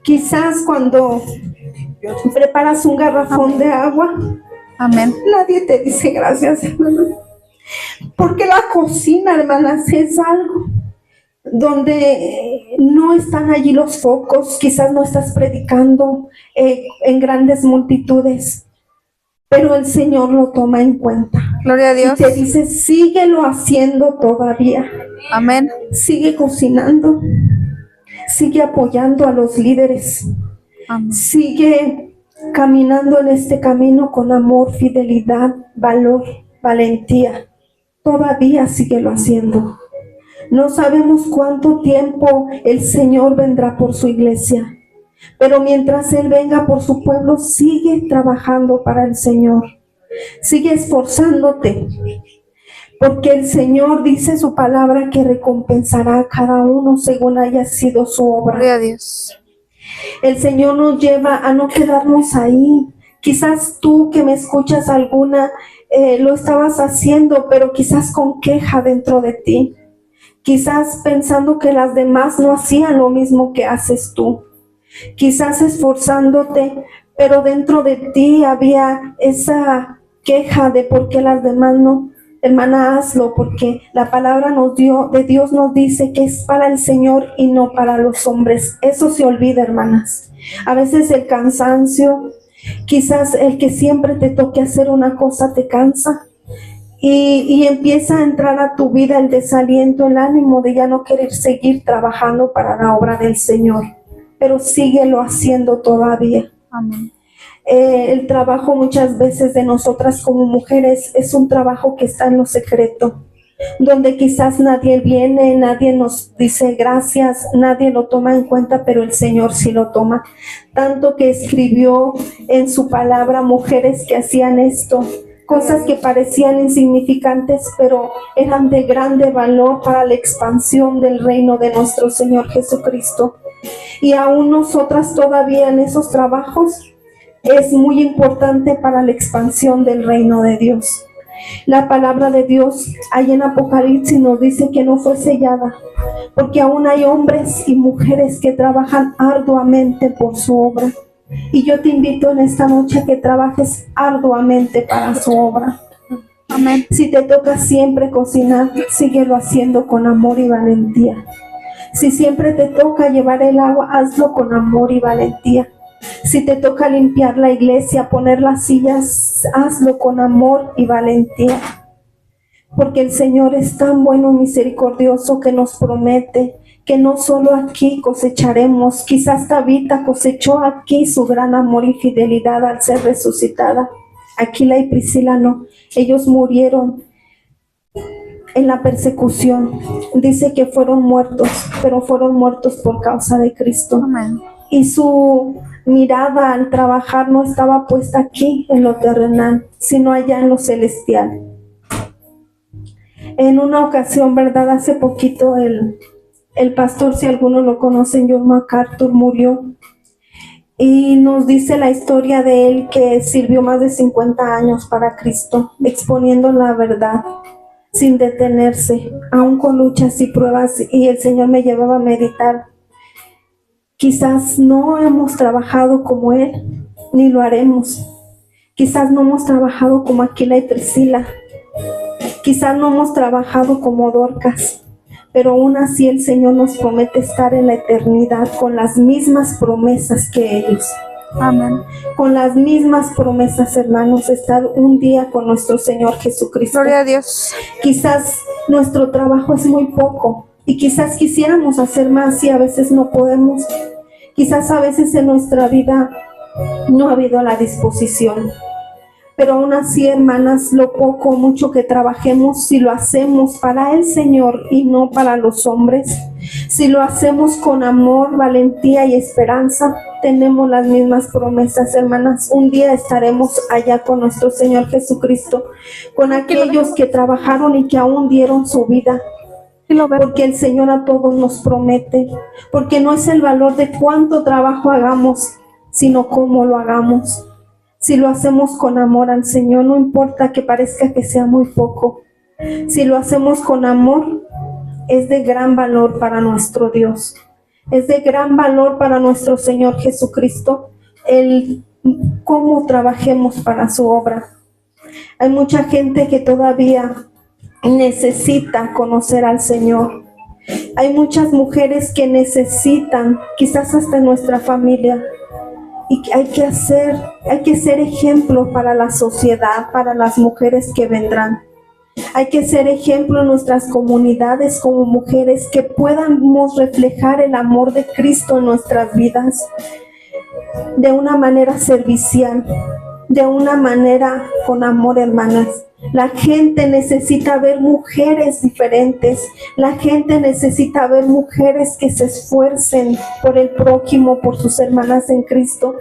S2: Quizás cuando preparas un garrafón de agua,
S1: Amén.
S2: nadie te dice gracias, hermano. Porque la cocina, hermanas, es algo donde no están allí los focos. Quizás no estás predicando en grandes multitudes, pero el Señor lo toma en cuenta.
S1: Gloria a Dios.
S2: Y te dice, síguelo haciendo todavía.
S1: Amén.
S2: Sigue cocinando. Sigue apoyando a los líderes.
S1: Amén.
S2: Sigue caminando en este camino con amor, fidelidad, valor, valentía. Todavía síguelo haciendo. No sabemos cuánto tiempo el Señor vendrá por su iglesia, pero mientras Él venga por su pueblo, sigue trabajando para el Señor. Sigue esforzándote, porque el Señor dice su palabra que recompensará a cada uno según haya sido su obra.
S1: Gloria a Dios.
S2: El Señor nos lleva a no quedarnos ahí. Quizás tú que me escuchas alguna, lo estabas haciendo, pero quizás con queja dentro de ti. Quizás pensando que las demás no hacían lo mismo que haces tú. Quizás esforzándote, pero dentro de ti había esa queja de por qué las demás no. Hermana, hazlo, porque la palabra de Dios nos dice que es para el Señor y no para los hombres. Eso se olvida, hermanas. A veces el cansancio, quizás el que siempre te toque hacer una cosa te cansa. Y empieza a entrar a tu vida el desaliento, el ánimo de ya no querer seguir trabajando para la obra del Señor. Pero síguelo haciendo todavía.
S1: Amén.
S2: El trabajo muchas veces de nosotras como mujeres es un trabajo que está en lo secreto. donde quizás nadie viene, nadie nos dice gracias, nadie lo toma en cuenta, pero el Señor sí lo toma. Tanto que escribió en su palabra mujeres que hacían esto, cosas que parecían insignificantes, pero eran de grande valor para la expansión del reino de nuestro Señor Jesucristo. Y aún nosotras todavía en esos trabajos es muy importante para la expansión del reino de Dios. La palabra de Dios ahí en Apocalipsis nos dice que no fue sellada, porque aún hay hombres y mujeres que trabajan arduamente por su obra. Y yo te invito en esta noche a que trabajes arduamente para su obra.
S1: Amén.
S2: Si te toca siempre cocinar, síguelo haciendo con amor y valentía. Si siempre te toca llevar el agua, hazlo con amor y valentía. Si te toca limpiar la iglesia, poner las sillas, hazlo con amor y valentía. Porque el Señor es tan bueno y misericordioso que nos promete que no solo aquí cosecharemos, quizás Tabita cosechó aquí su gran amor y fidelidad al ser resucitada. Aquila y Priscila no, ellos murieron en la persecución. Dice que fueron muertos, pero fueron muertos por causa de Cristo.
S1: Amén.
S2: Y su mirada al trabajar no estaba puesta aquí en lo terrenal, sino allá en lo celestial. En una ocasión, ¿verdad? Hace poquito el pastor, si algunos lo conocen, John MacArthur, murió. Y nos dice la historia de él que sirvió más de 50 años para Cristo, exponiendo la verdad sin detenerse, aún con luchas y pruebas. Y el Señor me llevaba a meditar. Quizás no hemos trabajado como Él, ni lo haremos. Quizás no hemos trabajado como Aquila y Priscila. Quizás no hemos trabajado como Dorcas. Pero aún así el Señor nos promete estar en la eternidad con las mismas promesas que ellos.
S1: Amén.
S2: Con las mismas promesas, hermanos, estar un día con nuestro Señor Jesucristo.
S1: Gloria a Dios.
S2: Quizás nuestro trabajo es muy poco y quizás quisiéramos hacer más y a veces no podemos. Quizás a veces en nuestra vida no ha habido la disposición. Pero aún así, hermanas, lo poco o mucho que trabajemos, si lo hacemos para el Señor y no para los hombres, si lo hacemos con amor, valentía y esperanza, tenemos las mismas promesas, hermanas. Un día estaremos allá con nuestro Señor Jesucristo, con aquellos que trabajaron y que aún dieron su vida. Porque el Señor a todos nos promete, porque no es el valor de cuánto trabajo hagamos, sino cómo lo hagamos. Si lo hacemos con amor al Señor, no importa que parezca que sea muy poco. Si lo hacemos con amor, es de gran valor para nuestro Dios. Es de gran valor para nuestro Señor Jesucristo el cómo trabajemos para su obra. Hay mucha gente que todavía necesita conocer al Señor. Hay muchas mujeres que necesitan, quizás hasta nuestra familia, y que hay que ser ejemplo para la sociedad, para las mujeres que vendrán. Hay que ser ejemplo en nuestras comunidades como mujeres que podamos reflejar el amor de Cristo en nuestras vidas de una manera servicial, de una manera con amor, hermanas. La gente necesita ver mujeres diferentes. La gente necesita ver mujeres que se esfuercen por el prójimo, por sus hermanas en Cristo.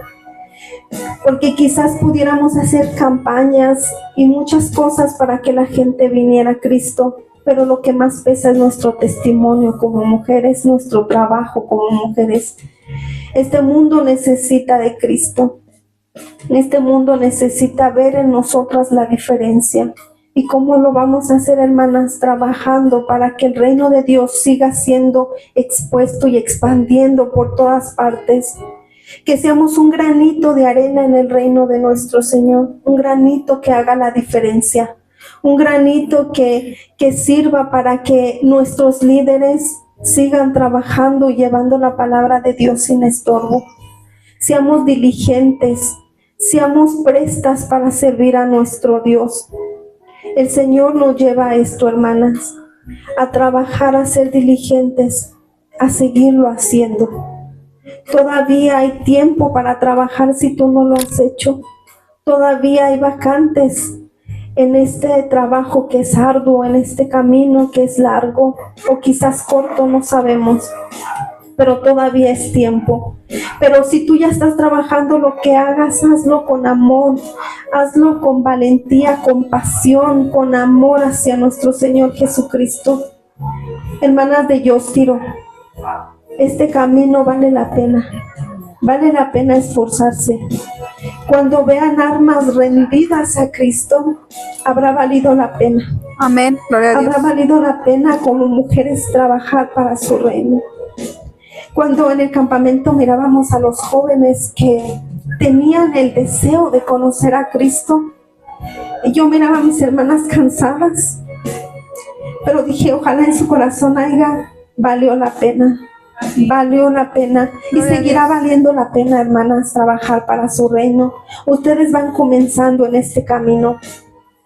S2: Porque quizás pudiéramos hacer campañas y muchas cosas para que la gente viniera a Cristo, pero lo que más pesa es nuestro testimonio como mujeres, nuestro trabajo como mujeres. Este mundo necesita de Cristo. Este mundo necesita ver en nosotras la diferencia. ¿Y cómo lo vamos a hacer, hermanas? Trabajando para que el reino de Dios siga siendo expuesto y expandiendo por todas partes. Que seamos un granito de arena en el reino de nuestro Señor, un granito que haga la diferencia, un granito que sirva para que nuestros líderes sigan trabajando y llevando la palabra de Dios sin estorbo. Seamos diligentes, seamos prestas para servir a nuestro Dios. El Señor nos lleva a esto, hermanas, a trabajar, a ser diligentes, a seguirlo haciendo. Todavía hay tiempo para trabajar si tú no lo has hecho. Todavía hay vacantes en este trabajo que es arduo, en este camino que es largo o quizás corto, no sabemos, pero todavía es tiempo. Pero si tú ya estás trabajando, lo que hagas, hazlo con amor, hazlo con valentía, con pasión, con amor hacia nuestro Señor Jesucristo. Hermanas de Yostiro, este camino vale la pena esforzarse. Cuando vean armas rendidas a Cristo, habrá valido la pena.
S1: Amén. Gloria a Dios.
S2: Habrá valido la pena como mujeres trabajar para su reino. Cuando en el campamento mirábamos a los jóvenes que tenían el deseo de conocer a Cristo, y yo miraba a mis hermanas cansadas, pero dije, ojalá en su corazón valió la pena y seguirá valiendo la pena, hermanas, trabajar para su reino. Ustedes van comenzando en este camino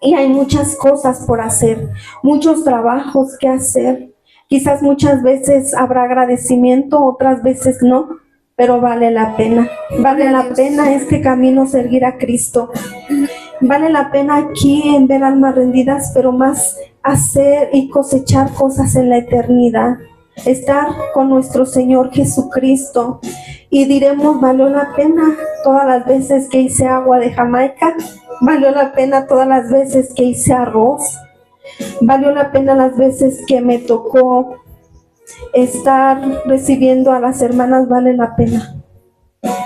S2: y hay muchas cosas por hacer, muchos trabajos que hacer. Quizás muchas veces habrá agradecimiento, otras veces no, pero vale la pena este camino, seguir a Cristo. Vale la pena aquí en ver almas rendidas, pero más hacer y cosechar cosas en la eternidad. Estar con nuestro Señor Jesucristo y diremos, valió la pena todas las veces que hice agua de Jamaica, valió la pena todas las veces que hice arroz, valió la pena las veces que me tocó estar recibiendo a las hermanas, vale la pena.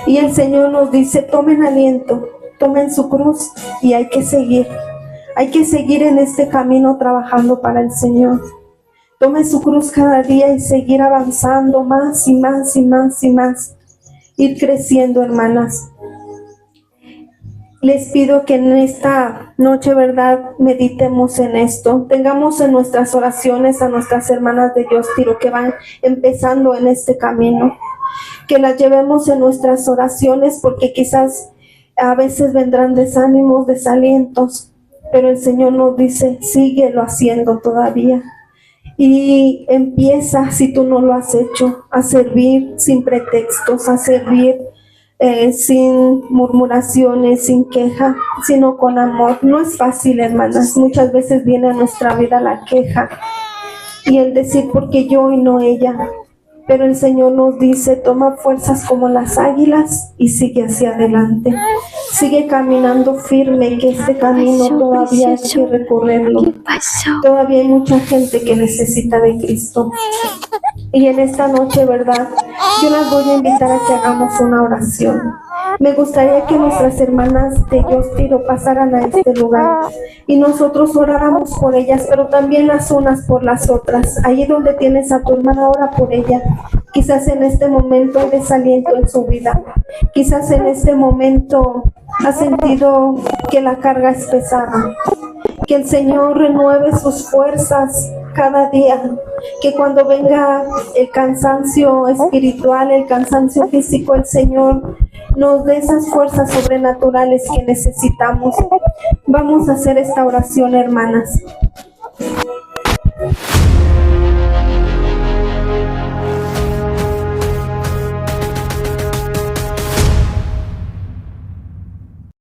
S2: Y el Señor nos dice, tomen aliento, tomen su cruz y hay que seguir en este camino trabajando para el Señor. Tome su cruz cada día y seguir avanzando más y más y más y más. Ir creciendo, hermanas. Les pido que en esta noche, ¿verdad?, meditemos en esto. Tengamos en nuestras oraciones a nuestras hermanas de Yostiro que van empezando en este camino. Que las llevemos en nuestras oraciones porque quizás a veces vendrán desánimos, desalientos. Pero el Señor nos dice, síguelo haciendo todavía. Y empieza, si tú no lo has hecho, a servir sin pretextos, a servir sin murmuraciones, sin queja, sino con amor. No es fácil, hermanas. Muchas veces viene a nuestra vida la queja y el decir, porque yo y no ella. Pero el Señor nos dice, toma fuerzas como las águilas y sigue hacia adelante. Sigue caminando firme, que este camino todavía hay que recorrerlo. Todavía hay mucha gente que necesita de Cristo. Y en esta noche, ¿verdad?, yo las voy a invitar a que hagamos una oración. Me gustaría que nuestras hermanas de Yostiro pasaran a este lugar y nosotros oráramos por ellas, pero también las unas por las otras. Allí donde tienes a tu hermana, ora por ella. Quizás en este momento hay desaliento en su vida. Quizás en este momento ha sentido que la carga es pesada. Que el Señor renueve sus fuerzas cada día. Que cuando venga el cansancio espiritual, el cansancio físico, el Señor nos dé esas fuerzas sobrenaturales que necesitamos. Vamos a hacer esta oración, hermanas.